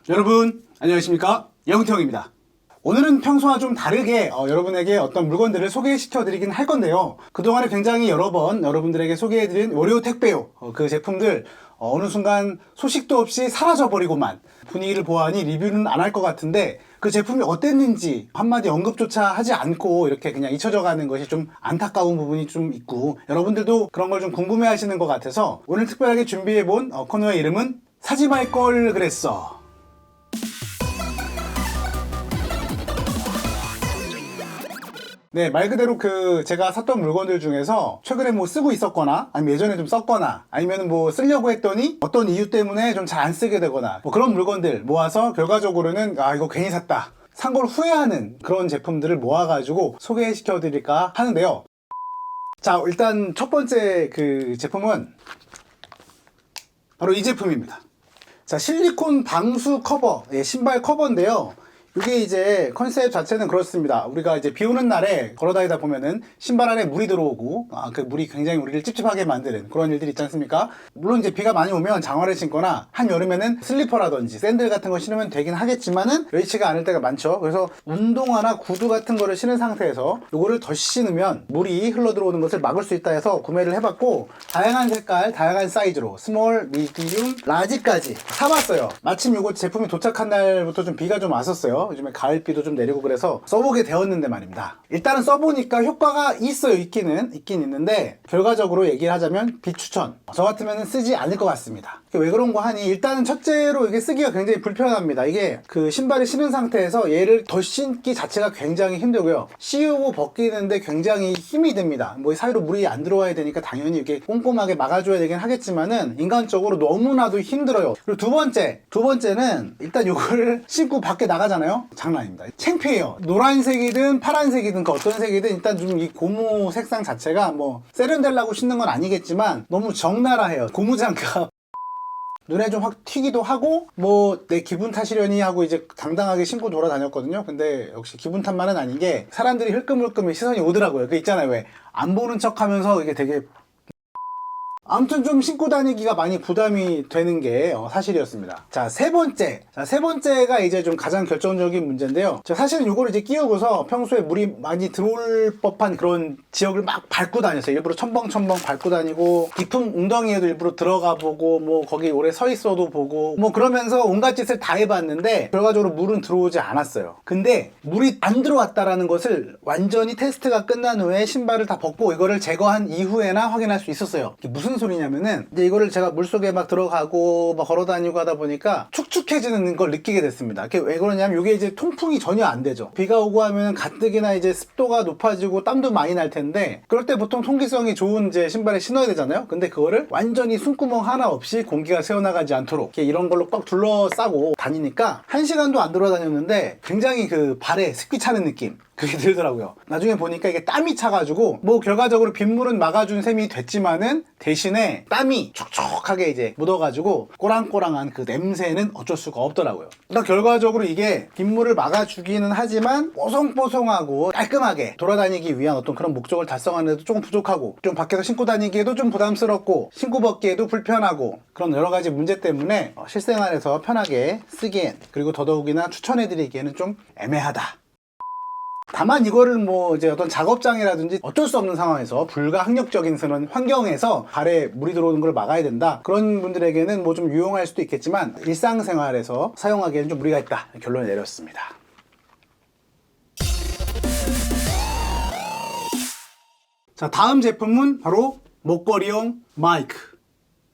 여러분 안녕하십니까, 영태형입니다. 오늘은 평소와 좀 다르게 여러분에게 어떤 물건들을 소개시켜 드리긴 할 건데요, 그동안에 굉장히 여러 번 여러분들에게 소개해드린 월요 택배요 그 제품들 어느 순간 소식도 없이 사라져 버리고만, 분위기를 보아하니 리뷰는 안 할 것 같은데 그 제품이 어땠는지 한마디 언급조차 하지 않고 이렇게 그냥 잊혀져 가는 것이 좀 안타까운 부분이 좀 있고, 여러분들도 그런 걸 좀 궁금해 하시는 것 같아서 오늘 특별하게 준비해 본 코너의 이름은 사지 말 걸 그랬어. 네, 말 그대로 제가 샀던 물건들 중에서 최근에 뭐 쓰고 있었거나 아니면 예전에 좀 썼거나 아니면 뭐 쓰려고 했더니 어떤 이유 때문에 좀 잘 안 쓰게 되거나 뭐 그런 물건들 모아서 결과적으로는 이거 괜히 샀다, 산 걸 후회하는 그런 제품들을 모아가지고 소개시켜 드릴까 하는데요. 자, 일단 첫 번째 제품은 바로 이 제품입니다. 자, 실리콘 방수 커버, 신발 커버인데요. 이게 이제 컨셉 자체는 그렇습니다. 우리가 이제 비 오는 날에 걸어 다니다 보면은 신발 안에 물이 들어오고 그 물이 굉장히 우리를 찝찝하게 만드는 그런 일들이 있지 않습니까? 물론 이제 비가 많이 오면 장화를 신거나 한여름에는 슬리퍼라든지 샌들 같은 거 신으면 되긴 하겠지만은 여의치가 않을 때가 많죠. 그래서 운동화나 구두 같은 거를 신은 상태에서 요거를 더 신으면 물이 흘러 들어오는 것을 막을 수 있다 해서 구매를 해봤고, 다양한 색깔, 다양한 사이즈로 스몰, 미디움, 라지까지 사봤어요. 마침 요거 제품이 도착한 날부터 좀 비가 좀 왔었어요. 요즘에 가을비도 좀 내리고 그래서 써보게 되었는데 말입니다. 일단은 써보니까 효과가 있긴 있는데 결과적으로 얘기를 하자면 비추천. 저 같으면 쓰지 않을 것 같습니다. 왜 그런 거 하니, 일단은 첫째로 이게 쓰기가 굉장히 불편합니다. 이게 신발을 신은 상태에서 얘를 더 신기 자체가 굉장히 힘들고요, 씌우고 벗기는데 굉장히 힘이 듭니다. 뭐 사이로 물이 안 들어와야 되니까 당연히 이렇게 꼼꼼하게 막아줘야 되긴 하겠지만은 인간적으로 너무나도 힘들어요. 그리고 두 번째는 일단 요거를 신고 밖에 나가잖아요. 장난 아닙니다. 창피해요. 노란색이든 파란색이든 그 어떤 색이든 일단 좀 이 고무 색상 자체가 뭐 세련되려고 신는 건 아니겠지만 너무 적나라해요. 고무장갑 눈에 좀 확 튀기도 하고, 뭐 내 기분 탓이려니 하고 이제 당당하게 신고 돌아다녔거든요. 근데 역시 기분 탓만은 아닌 게 사람들이 흘끔흘끔 시선이 오더라고요. 그 있잖아요, 왜 안 보는 척 하면서 이게 되게, 아무튼 좀 신고 다니기가 많이 부담이 되는 게 사실이었습니다. 자, 세 번째가 이제 좀 가장 결정적인 문제인데요. 제가 사실은 이거를 이제 끼우고서 평소에 물이 많이 들어올 법한 그런 지역을 막 밟고 다녔어요. 일부러 첨벙첨벙 밟고 다니고, 깊은 웅덩이에도 일부러 들어가 보고, 뭐 거기 오래 서 있어도 보고, 뭐 그러면서 온갖 짓을 다 해봤는데 결과적으로 물은 들어오지 않았어요. 근데 물이 안 들어왔다라는 것을 완전히 테스트가 끝난 후에 신발을 다 벗고 이거를 제거한 이후에나 확인할 수 있었어요. 이게 무슨 소리냐면은, 이제 이거를 제가 물속에 막 들어가고 막 걸어 다니고 하다 보니까 축축해지는 걸 느끼게 됐습니다. 이게 왜 그러냐면 이게 이제 통풍이 전혀 안 되죠. 비가 오고 하면 가뜩이나 이제 습도가 높아지고 땀도 많이 날 텐데, 그럴 때 보통 통기성이 좋은 이제 신발을 신어야 되잖아요. 근데 그거를 완전히 숨구멍 하나 없이 공기가 새어나가지 않도록 이런 걸로 꽉 둘러싸고 다니니까 1시간도 안 돌아다녔는데 굉장히 발에 습기 차는 느낌, 그게 들더라고요. 나중에 보니까 이게 땀이 차가지고 뭐 결과적으로 빗물은 막아준 셈이 됐지만은 대신에 땀이 촉촉하게 이제 묻어가지고 꼬랑꼬랑한 그 냄새는 어쩔 수가 없더라고요. 그러니까 결과적으로 이게 빗물을 막아주기는 하지만 뽀송뽀송하고 깔끔하게 돌아다니기 위한 어떤 그런 목적을 달성하는데도 조금 부족하고, 좀 밖에서 신고 다니기에도 좀 부담스럽고 신고 벗기에도 불편하고, 그런 여러가지 문제 때문에 실생활에서 편하게 쓰기엔, 그리고 더더욱이나 추천해드리기에는 좀 애매하다. 다만 이거를 뭐 이제 어떤 작업장이라든지 어쩔 수 없는 상황에서, 불가항력적인 그런 환경에서 발에 물이 들어오는 걸 막아야 된다, 그런 분들에게는 뭐 좀 유용할 수도 있겠지만 일상생활에서 사용하기에는 좀 무리가 있다, 결론을 내렸습니다. 자, 다음 제품은 바로 목걸이용 마이크.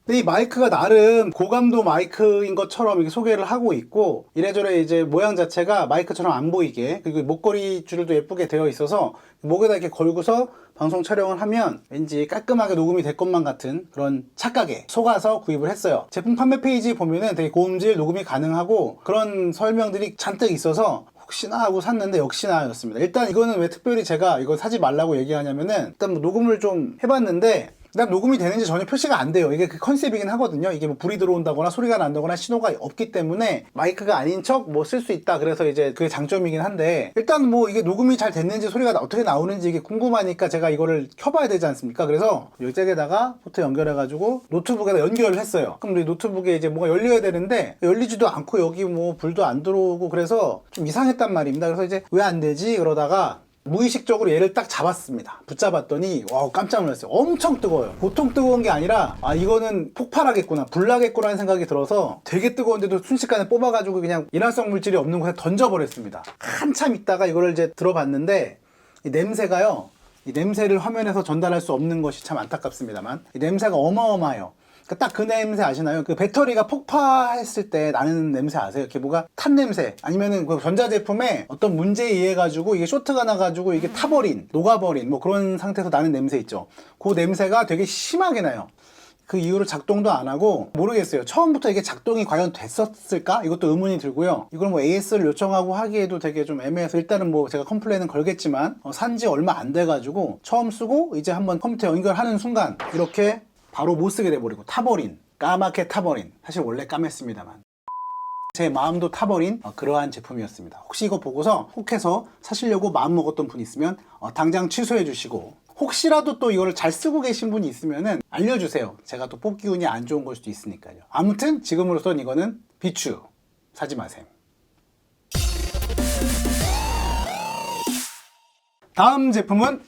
근데 이 마이크가 나름 고감도 마이크인 것처럼 이렇게 소개를 하고 있고, 이래저래 이제 모양 자체가 마이크처럼 안 보이게, 그리고 목걸이 줄도 예쁘게 되어 있어서 목에다 이렇게 걸고서 방송 촬영을 하면 왠지 깔끔하게 녹음이 될 것만 같은 그런 착각에 속아서 구입을 했어요. 제품 판매 페이지 보면은 되게 고음질 녹음이 가능하고 그런 설명들이 잔뜩 있어서 혹시나 하고 샀는데 역시나 였습니다. 일단 이거는 왜 특별히 제가 이거 사지 말라고 얘기하냐면은, 일단 뭐 녹음을 좀 해봤는데 그다음 녹음이 되는지 전혀 표시가 안 돼요. 이게 그 컨셉이긴 하거든요. 이게 뭐 불이 들어온다거나 소리가 난다거나 신호가 없기 때문에 마이크가 아닌 척 뭐 쓸 수 있다. 그래서 이제 그게 장점이긴 한데, 일단 뭐 이게 녹음이 잘 됐는지 소리가 어떻게 나오는지 이게 궁금하니까 제가 이거를 켜봐야 되지 않습니까? 그래서 여기에다가 포트 연결해가지고 노트북에다 연결을 했어요. 그럼 노트북에 이제 뭐가 열려야 되는데 열리지도 않고 여기 뭐 불도 안 들어오고 그래서 좀 이상했단 말입니다. 그래서 이제 왜 안 되지? 그러다가 무의식적으로 얘를 딱 잡았습니다. 붙잡았더니 와, 깜짝 놀랐어요. 엄청 뜨거워요. 보통 뜨거운 게 아니라 이거는 폭발하겠구나, 불나겠구나 하는 생각이 들어서 되게 뜨거운데도 순식간에 뽑아가지고 그냥 인화성 물질이 없는 곳에 던져버렸습니다. 한참 있다가 이거를 이제 들어봤는데 이 냄새가요, 이 냄새를 화면에서 전달할 수 없는 것이 참 안타깝습니다만 이 냄새가 어마어마해요. 딱 그 냄새 아시나요? 그 배터리가 폭파했을 때 나는 냄새 아세요? 이렇게 뭐가 탄 냄새, 아니면은 그 전자제품에 어떤 문제에 의해 가지고 이게 쇼트가 나가지고 이게 타버린, 녹아버린 뭐 그런 상태에서 나는 냄새 있죠. 그 냄새가 되게 심하게 나요. 그 이후로 작동도 안 하고, 모르겠어요. 처음부터 이게 작동이 과연 됐었을까? 이것도 의문이 들고요. 이걸 뭐 AS를 요청하고 하기에도 되게 좀 애매해서 일단은 뭐 제가 컴플레인은 걸겠지만 산지 얼마 안 돼가지고 처음 쓰고 이제 한번 컴퓨터 연결하는 순간 이렇게 바로 못 쓰게 돼버리고 타버린, 까맣게 타버린, 사실 원래 까맸습니다만 제 마음도 타버린 그러한 제품이었습니다. 혹시 이거 보고서 혹해서 사시려고 마음먹었던 분 있으면 당장 취소해 주시고, 혹시라도 또 이거를 잘 쓰고 계신 분이 있으면은 알려주세요. 제가 또 뽑기 운이 안 좋은 걸 수도 있으니까요. 아무튼 지금으로선 이거는 비추 사지 마셈. 다음 제품은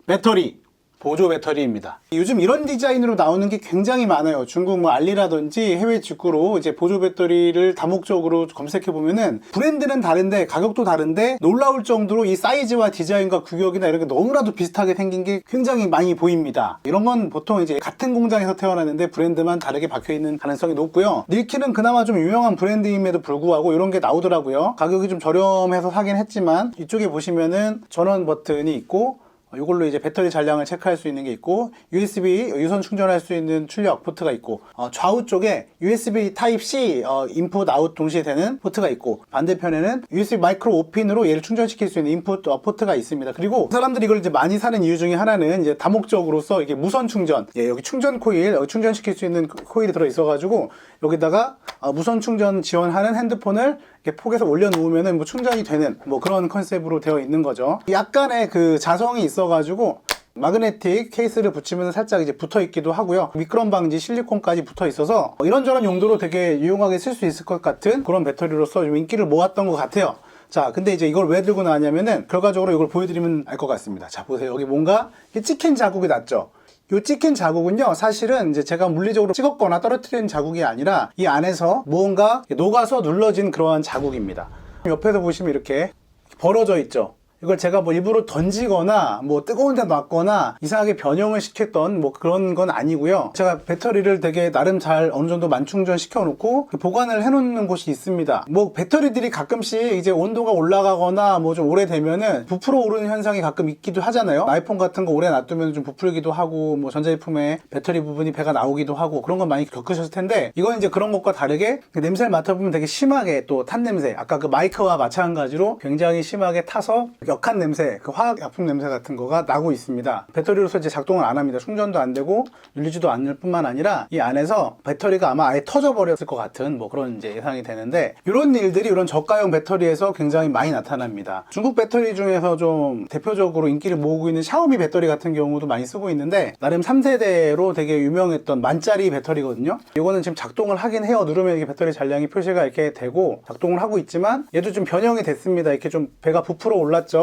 배터리, 보조 배터리입니다. 요즘 이런 디자인으로 나오는 게 굉장히 많아요. 중국 뭐 알리라든지 해외 직구로 이제 보조 배터리를 다목적으로 검색해 보면은 브랜드는 다른데 가격도 다른데 놀라울 정도로 이 사이즈와 디자인과 규격이나 이런 게 너무나도 비슷하게 생긴 게 굉장히 많이 보입니다. 이런 건 보통 이제 같은 공장에서 태어났는데 브랜드만 다르게 박혀 있는 가능성이 높고요. 닐키는 그나마 좀 유명한 브랜드임에도 불구하고 이런 게 나오더라고요. 가격이 좀 저렴해서 사긴 했지만 이쪽에 보시면은 전원 버튼이 있고, 이걸로 이제 배터리 잔량을 체크할 수 있는 게 있고, USB 유선 충전할 수 있는 출력 포트가 있고, 좌우 쪽에 USB Type-C 인풋 아웃 동시에 되는 포트가 있고, 반대편에는 USB 마이크로 5핀으로 얘를 충전시킬 수 있는 인풋 포트가 있습니다. 그리고 사람들이 이걸 이제 많이 사는 이유 중에 하나는 이제 다목적으로서 이게 무선 충전, 여기 충전 코일, 여기 충전시킬 수 있는 코일이 들어 있어가지고 여기다가 무선 충전 지원하는 핸드폰을 이렇게 폭에서 올려놓으면은 뭐 충전이 되는 뭐 그런 컨셉으로 되어 있는 거죠. 약간의 그 자성이 있어가지고 마그네틱 케이스를 붙이면 살짝 이제 붙어 있기도 하고요. 미끄럼 방지 실리콘까지 붙어 있어서 이런저런 용도로 되게 유용하게 쓸 수 있을 것 같은 그런 배터리로서 좀 인기를 모았던 것 같아요. 자, 근데 이제 이걸 왜 들고 나왔냐면은 결과적으로 이걸 보여드리면 알 것 같습니다. 자, 보세요. 여기 뭔가 찍힌 자국이 났죠. 이 찍힌 자국은요, 사실은 이제 제가 물리적으로 찍었거나 떨어뜨린 자국이 아니라 이 안에서 무언가 녹아서 눌러진 그러한 자국입니다. 옆에서 보시면 이렇게 벌어져 있죠. 이걸 제가 뭐 일부러 던지거나 뭐 뜨거운 데 놨거나 이상하게 변형을 시켰던 뭐 그런 건 아니고요. 제가 배터리를 되게 나름 잘 어느 정도 만충전 시켜 놓고 보관을 해 놓는 곳이 있습니다. 뭐 배터리들이 가끔씩 이제 온도가 올라가거나 뭐 좀 오래되면은 부풀어 오르는 현상이 가끔 있기도 하잖아요. 아이폰 같은 거 오래 놔두면 좀 부풀기도 하고, 뭐 전자제품에 배터리 부분이 배가 나오기도 하고 그런 건 많이 겪으셨을 텐데, 이건 이제 그런 것과 다르게 냄새를 맡아보면 되게 심하게 또 탄 냄새, 아까 그 마이크와 마찬가지로 굉장히 심하게 타서 역한 냄새, 그 화학약품 냄새 같은 거가 나고 있습니다. 배터리로서 이제 작동을 안 합니다. 충전도 안 되고 눌리지도 않을 뿐만 아니라 이 안에서 배터리가 아마 아예 터져버렸을 것 같은 뭐 그런 이제 예상이 되는데, 이런 일들이 이런 저가형 배터리에서 굉장히 많이 나타납니다. 중국 배터리 중에서 좀 대표적으로 인기를 모으고 있는 샤오미 배터리 같은 경우도 많이 쓰고 있는데, 나름 3세대로 되게 유명했던 만짜리 배터리거든요. 이거는 지금 작동을 하긴 해요. 누르면 이게 배터리 잔량이 표시가 이렇게 되고 작동을 하고 있지만 얘도 좀 변형이 됐습니다. 이렇게 좀 배가 부풀어 올랐죠.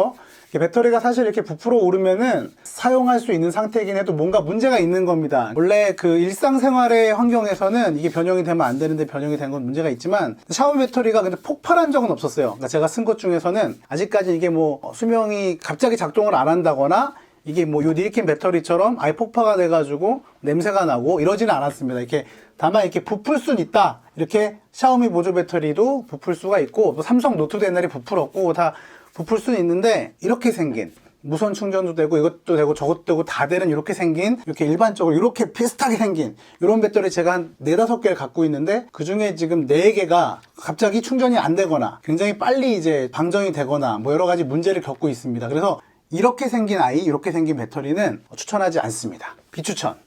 배터리가 사실 이렇게 부풀어 오르면은 사용할 수 있는 상태이긴 해도 뭔가 문제가 있는 겁니다. 원래 그 일상생활의 환경에서는 이게 변형이 되면 안 되는데 변형이 된 건 문제가 있지만, 샤오미 배터리가 근데 폭발한 적은 없었어요. 그러니까 제가 쓴 것 중에서는 아직까지 이게 뭐 수명이 갑자기 작동을 안 한다거나 이게 뭐 요 닐킨 배터리처럼 아예 폭파가 돼가지고 냄새가 나고 이러지는 않았습니다. 이렇게 다만 이렇게 부풀 수는 있다. 이렇게 샤오미 보조 배터리도 부풀 수가 있고, 뭐 삼성 노트도 옛날에 부풀었고 다 부풀 수는 있는데, 이렇게 생긴 무선 충전도 되고 이것도 되고 저것도 되고 다 되는 이렇게 생긴, 이렇게 일반적으로 이렇게 비슷하게 생긴 이런 배터리 제가 한 4-5개를 갖고 있는데, 그 중에 지금 4개가 갑자기 충전이 안 되거나 굉장히 빨리 이제 방전이 되거나 뭐 여러 가지 문제를 겪고 있습니다. 그래서 이렇게 생긴 아이, 이렇게 생긴 배터리는 추천하지 않습니다. 비추천.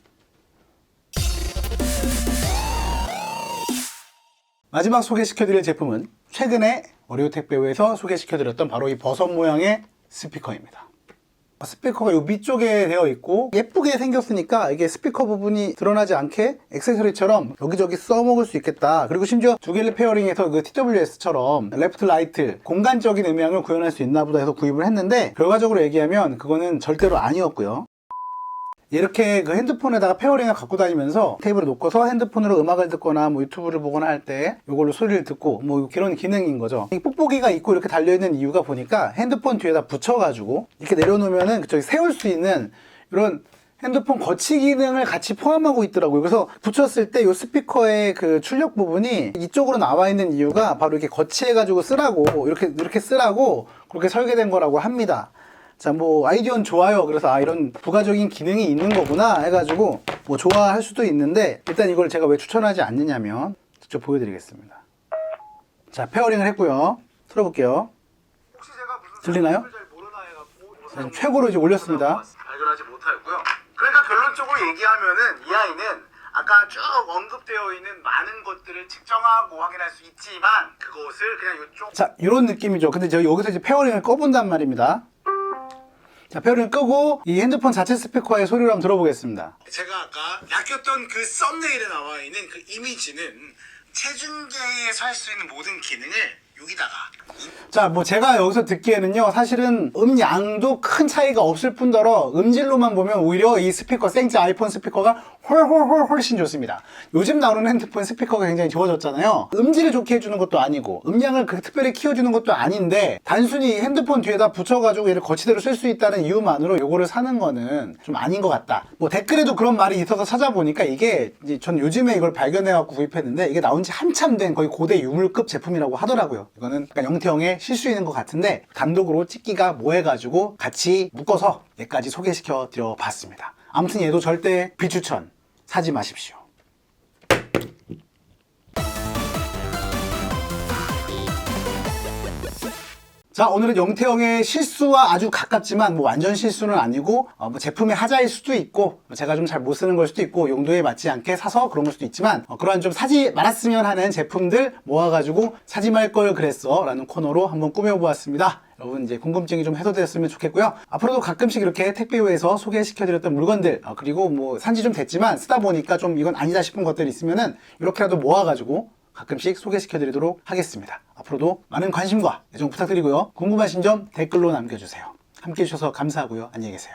마지막 소개시켜드릴 제품은 최근에 어려우택배우에서 소개시켜드렸던 바로 이 버섯 모양의 스피커입니다. 스피커가 이 밑쪽에 되어 있고 예쁘게 생겼으니까 이게 스피커 부분이 드러나지 않게 액세서리처럼 여기저기 써먹을 수 있겠다. 그리고 심지어 두길리 페어링에서 그 TWS처럼 레프트 라이트 공간적인 음향을 구현할 수 있나 보다 해서 구입을 했는데 결과적으로 얘기하면 그거는 절대로 아니었고요. 이렇게 그 핸드폰에다가 페어링을 갖고 다니면서 테이블에 놓고서 핸드폰으로 음악을 듣거나 뭐 유튜브를 보거나 할 때 이걸로 소리를 듣고 뭐 그런 기능인 거죠. 이 뽁뽁이가 있고 이렇게 달려있는 이유가 보니까 핸드폰 뒤에다 붙여가지고 이렇게 내려놓으면은 그쪽에 세울 수 있는 이런 핸드폰 거치 기능을 같이 포함하고 있더라고요. 그래서 붙였을 때 이 스피커의 그 출력 부분이 이쪽으로 나와 있는 이유가 바로 이렇게 거치해가지고 쓰라고 이렇게 쓰라고 그렇게 설계된 거라고 합니다. 자, 뭐 아이디어는 좋아요. 그래서 이런 부가적인 기능이 있는 거구나 해가지고 뭐 좋아할 수도 있는데 일단 이걸 제가 왜 추천하지 않느냐면 직접 보여드리겠습니다. 자, 페어링을 했고요. 틀어볼게요. 혹시 제가 무슨 들리나요? 잘 모르나 해갖고 자, 최고로 이제 올렸습니다. 발견하지 못하였고요. 그러니까 결론적으로 얘기하면은 이 아이는 아까 쭉 언급되어 있는 많은 것들을 측정하고 확인할 수 있지만 그것을 그냥 이쪽 자, 이런 느낌이죠. 근데 제가 여기서 이제 페어링을 꺼본단 말입니다. 자, 페어링을 끄고 이 핸드폰 자체 스피커의 소리를 한번 들어보겠습니다. 제가 아까 낚였던 그 썸네일에 나와 있는 그 이미지는 체중계에서 할 수 있는 모든 기능을 여기다가 자, 뭐 제가 여기서 듣기에는요, 사실은 음양도 큰 차이가 없을 뿐더러 음질로만 보면 오히려 이 스피커, 생지 아이폰 스피커가 훨씬 좋습니다. 요즘 나오는 핸드폰 스피커가 굉장히 좋아졌잖아요. 음질을 좋게 해주는 것도 아니고 음량을 특별히 키워주는 것도 아닌데 단순히 핸드폰 뒤에다 붙여가지고 얘를 거치대로 쓸 수 있다는 이유만으로 요거를 사는 거는 좀 아닌 것 같다. 뭐 댓글에도 그런 말이 있어서 찾아보니까 이게 전 요즘에 이걸 발견해갖고 구입했는데 이게 나온 지 한참 된 거의 고대 유물급 제품이라고 하더라고요. 이거는 약간 영태형의 실수인 것 같은데 단독으로 찍기가 뭐해가지고 같이 묶어서 얘까지 소개시켜 드려 봤습니다. 아무튼 얘도 절대 비추천 사지 마십시오. 자, 오늘은 영태형의 실수와 아주 가깝지만 뭐 완전 실수는 아니고 뭐 제품의 하자일 수도 있고 제가 좀 잘 못 쓰는 걸 수도 있고 용도에 맞지 않게 사서 그런 걸 수도 있지만 그러한 좀 사지 말았으면 하는 제품들 모아가지고 사지 말 걸 그랬어 라는 코너로 한번 꾸며보았습니다. 여러분 이제 궁금증이 좀 해소됐으면 좋겠고요. 앞으로도 가끔씩 이렇게 택배우에서 소개시켜드렸던 물건들 그리고 뭐 산지 좀 됐지만 쓰다 보니까 좀 이건 아니다 싶은 것들이 있으면은 이렇게라도 모아가지고 가끔씩 소개시켜드리도록 하겠습니다. 앞으로도 많은 관심과 애정 부탁드리고요. 궁금하신 점 댓글로 남겨주세요. 함께 해주셔서 감사하고요. 안녕히 계세요.